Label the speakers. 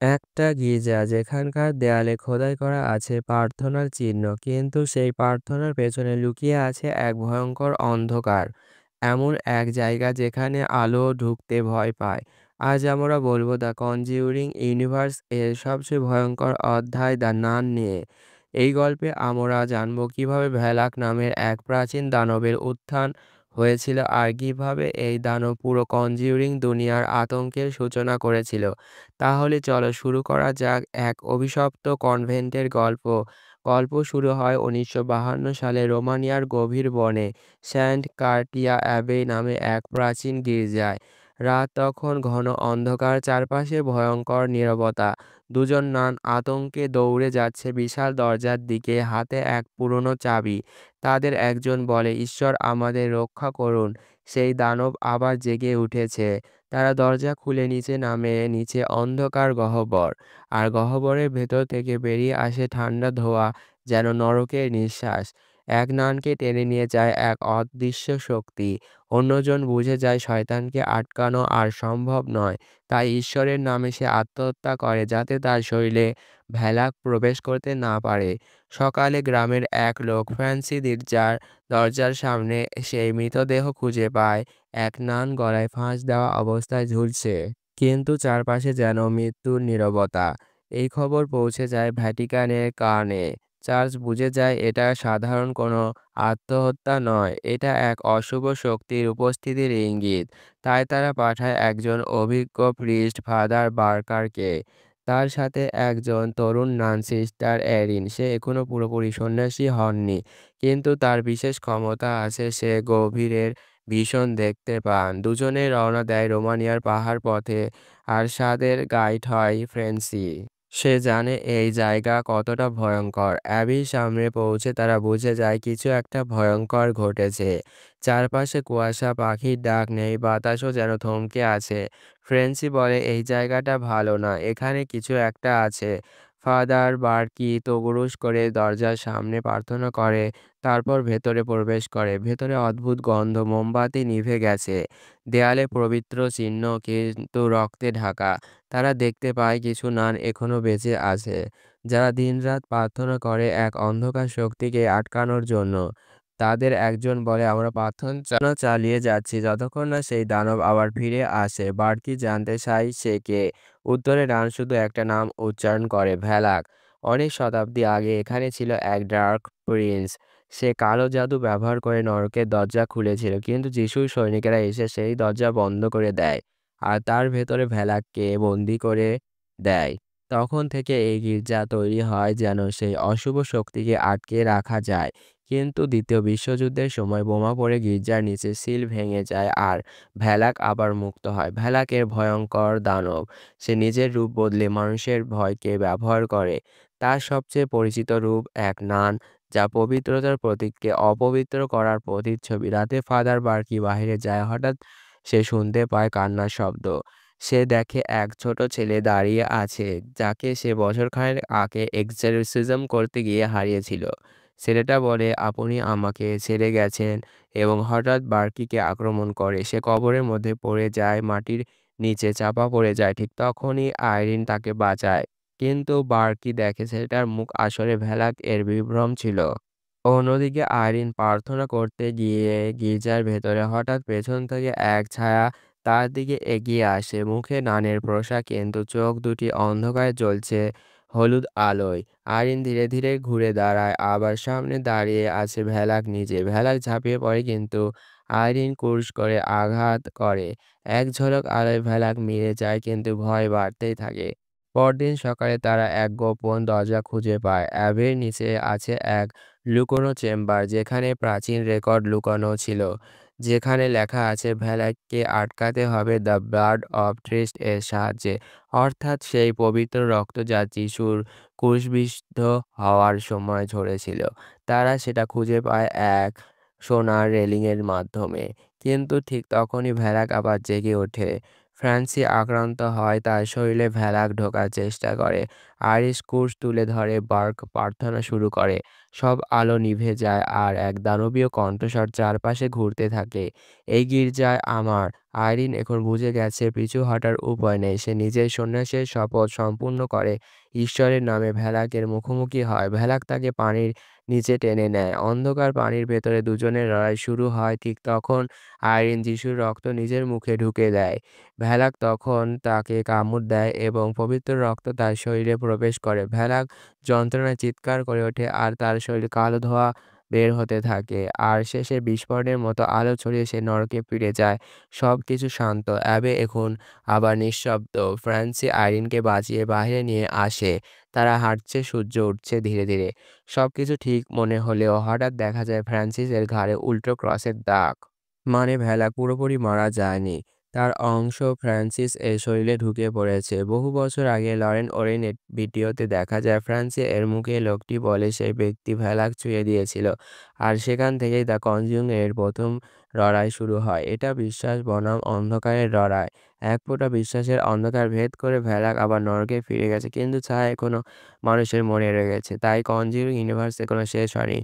Speaker 1: একটা গির্জা যেখানকার দেয়ালে খোদাই করা আছে প্রার্থনার চিহ্ন, কিন্তু সেই প্রার্থনার পেছনে লুকিয়ে আছে এক ভয়ঙ্কর অন্ধকার। এমন এক জায়গা যেখানে আলো ঢুকতে ভয় পায়। আজ আমরা বলবো দ্য কনজিউরিং ইউনিভার্স এর সবচেয়ে ভয়ঙ্কর অধ্যায়, দ্য নান নিয়ে। এই গল্পে আমরা জানবো কিভাবে ভ্যালাক নামের এক প্রাচীন দানবের উত্থান হয়েছিল আর কিভাবে এই দানব পুরো কনজিউরিং দুনিয়ার আতঙ্কের সূচনা করেছিল। তাহলে চলো শুরু করা যাক এক অভিশপ্ত কনভেন্টের গল্প। গল্প শুরু হয় 1952 সালে রোমানিয়ার গভীর বনে সেন্ট কার্টিয়া অ্যাবে নামে এক প্রাচীন গির্জায়। রাত তখন ঘন অন্ধকার, চারপাশে ভয়ঙ্কর নীরবতা। দুজন নান আতঙ্কে দৌড়ে যাচ্ছে বিশাল দরজার দিকে, হাতে এক পুরনো চাবি। তাদের একজন বলে, ঈশ্বর আমাদের রক্ষা করুন, সেই দানব আবার জেগে উঠেছে। তারা দরজা খুলে নিচে নামে। নিচে অন্ধকার গহ্বর, আর গহ্বরের ভেতর থেকে বেরিয়ে আসে ঠান্ডা ধোঁয়া, যেন নরকের নিঃশ্বাস। এক নানকে টেনে নিয়ে যায় এক অদৃশ্য শক্তি। অন্যজন বুঝে যায় শয়তানকে আটকানো আর সম্ভব নয়। তাই ঈশ্বরের নামে সে আত্মহত্যা করে যাতে তার শরীরে ভ্যালাক প্রবেশ করতে না পারে। সকালে গ্রামের এক লোক ফ্যান্সি গির্জার দরজার সামনে সেই মৃতদেহ খুঁজে পায়। এক নান গলায় ফাঁস দেওয়া অবস্থায় ঝুলছে, কিন্তু চারপাশে যেন মৃত্যুর নীরবতা। এই খবর পৌঁছে যায় ভ্যাটিকানের কানে। চার্চ বুঝে যায় এটা সাধারণ কোনো আত্মহত্যা নয়, এটা এক অশুভ শক্তির উপস্থিতির ইঙ্গিত। তাই তারা পাঠায় একজন অভিজ্ঞ প্রিস্ট, ফাদার বার্কারকে। তার সাথে একজন তরুণ নান, সিস্টার এরিন। সে এখনো পুরোপুরি সন্ন্যাসী হননি, কিন্তু তার বিশেষ ক্ষমতা আছে। সে গভীরের ভীষণ দেখতে পান। দুজনে রওনা দেয় রোমানিয়ার পাহাড় পথে, আর সাদের গাইড হয় ফ্রেন্সি। সে জানে এই জায়গা কতটা ভয়ঙ্কর। অ্যাবির সামনে পৌঁছে তারা বুঝে যায় কিছু একটা ভয়ঙ্কর ঘটেছে। চারপাশে কুয়াশা, পাখির ডাক নেই, বাতাসও যেন থমকে আছে। ফ্রেন্সি বলে, এই জায়গাটা ভালো না, এখানে কিছু একটা আছে। ফাদার বার্কি তগুরুস করে দরজার সামনে প্রার্থনা করে, তারপর ভেতরে প্রবেশ করে। ভেতরে অদ্ভুত গন্ধ, মোমবাতি নিভে গেছে, দেয়ালে পবিত্র চিহ্ন কিন্তু রক্তে ঢাকা। তারা দেখতে পায় কিছু নান এখনো বেঁচে আছে, যারা দিনরাত প্রার্থনা করে এক অন্ধকার শক্তিকে আটকানোর জন্য। তাদের একজন বলে, আমরা প্রার্থনা চালিয়ে যাচ্ছি যতক্ষণ না সেই দানব আবার ফিরে আসে। বার্কি জানতে চাই সে কে। উত্তরে নান শুধু একটা নাম উচ্চারণ করে, ভ্যালাক। অনেক শতাব্দী আগে এখানে ছিল এক ডার্ক প্রিন্স। সে কালো জাদু ব্যবহার করে নরকের দরজা খুলেছিল, কিন্তু যিশুর সৈনিকেরা এসে সেই দরজা বন্ধ করে দেয় আর তার ভেতরে ভ্যালাককে বন্দি করে দেয়। তখন থেকে এই গির্জা তৈরি হয় যেন সেই অশুভ শক্তিকে আটকে রাখা যায়। কিন্তু দ্বিতীয় বিশ্বযুদ্ধের সময় বোমা পড়ে গির্জার নিচে সিল ভেঙে যায় আর ভ্যালাক আবার মুক্ত হয়। ভ্যালাকের ভয়ঙ্কর দানব। সে নিজের রূপ বদলে মানুষের ভয়কে ব্যবহার করে। তার সবচেয়ে পরিচিত রূপ এক নান, যা পবিত্রতার প্রতীককে অপবিত্র করার প্রতিচ্ছবি। রাতে ফাদার বার্কি বাইরে যায়। হঠাৎ সে শুনতে পায় কান্নার শব্দ। সে দেখে এক ছোট ছেলে দাঁড়িয়ে আছে, যাকে সে বছরখানেক আগে এক্সোরসিজম করতে গিয়ে হারিয়েছিল। ছেলেটা বলে, আপনি আমাকে ছেড়ে গেছেন, এবং হঠাৎ বার্কিকে আক্রমণ করে। সে কবরের মধ্যে পড়ে যায়, মাটির নিচে চাপা পড়ে যায়। ঠিক তখনই আইরিন তাকে বাঁচায়, কিন্তু বার্কি দেখে ছেলেটার মুখ আসলে ভ্যালাক এর বিভ্রম ছিল। অন্যদিকে আইরিন প্রার্থনা করতে গিয়ে গির্জার ভেতরে হঠাৎ পেছন থেকে এক ছায়া তার দিকে এগিয়ে আসে। মুখে নানের পোশাক, কিন্তু চোখ দুটি অন্ধকারে জ্বলছে হলুদ আলোয়। আইরিন ধীরে ধীরে ঘুরে দাঁড়ায়, আবার সামনে দাঁড়িয়ে আছে ভ্যালাক নিজে। ভ্যালাক ঝাঁপিয়ে পড়ে, কিন্তু আইরিন কুর্স করে আঘাত করে। এক ঝলক আলোয় ভ্যালাক মিলে যায়, কিন্তু ভয় বাড়তেই থাকে। পরদিন সকালে তারা এক গোপন দরজা খুঁজে পায়। অ্যাবের নিচে আছে এক লুকোনো চেম্বার, যেখানে প্রাচীন রেকর্ড লুকানো ছিল, যেখানে লেখা আছে ভ্যালাককে আটকাতে হবে দ্য ব্লাড অফ ট্রিস্ট এর সাহায্যে, অর্থাৎ সেই পবিত্র রক্ত যা যিশুর ক্রুশবিদ্ধ হওয়ার সময় ঝরেছিল। তারা সেটা খুঁজে পায় এক সোনার রেলিংয়ের মাধ্যমে। কিন্তু ঠিক তখনই ভ্যালাক আবার জেগে ওঠে। ফ্রান্সি আক্রান্ত হয়, তার শরীরে ভ্যালাক ঢোকার চেষ্টা করে। আইরিশ কুশ তুলে ধরে, বার্ক প্রার্থনা শুরু করে। সব আলো নিভে যায় আর এক দানবীয় কণ্ঠস্বর চারপাশে ঘুরতে থাকে। এই গির্জায় আমার। আইরিন এখন বুঝে গেছে পিছু হটার উপায় নেই। সে নিজের সন্ন্যাসের শপথ সম্পূর্ণ করে, ঈশ্বরের নামে ভ্যালাকের মুখোমুখি হয়। ভ্যালাক তাকে পানির নিচে টেনে নেয়। অন্ধকার পানির ভেতরে দুজনের লড়াই শুরু হয়। ঠিক তখন আইরিন যিশুর রক্ত নিজের মুখে ঢুকে দেয়। ভ্যালাক তখন তাকে কামড় দেয় এবং পবিত্র রক্ত তার শরীরে প্রবেশ করে। ভ্যালাক যন্ত্রণায় চিৎকার করে ওঠে আর তার শরীরে কালো ধোঁয়া বের হতে থাকে। আর শেষে বিস্ফোরণের মতো আলো ছড়িয়ে সে নরকে ফিরে যায়। সবকিছু শান্ত। অ্যাবে এখন আবার নিঃশব্দ। ফ্রান্সি আইরিনকে বাঁচিয়ে বাইরে নিয়ে আসে। তারা হাঁটছে, সূর্য উঠছে ধীরে ধীরে। সবকিছু ঠিক মনে হলেও হঠাৎ দেখা যায় ফ্রান্সিসের ঘাড়ে উল্টো ক্রসের দাগ। মানে ভ্যালাক পুরোপুরি মারা যায়নি। তার অংশ ফ্রান্সিস এর শরীরে ঢুকে পড়েছে। বহু বছর আগে লরেন ওরেনের ভিডিওতে দেখা যায় ফ্রান্সিস এর মুখে লোকটি বলে সেই ব্যক্তি ভ্যালাক ছুঁয়ে দিয়েছিল। আর সেখান থেকেই দ্য কনজিউরিং এর প্রথম লড়াই শুরু হয়। এটা বিশ্বাস বনাম অন্ধকারের লড়াই। এক ফোঁটা বিশ্বাসের অন্ধকার ভেদ করে ভ্যালাক আবার নরকে ফিরে গেছে, কিন্তু ছায়া এখনো মানুষের মনে রয়ে গেছে। তাই কনজিউরিং ইউনিভার্স এখনো শেষ হয়নি।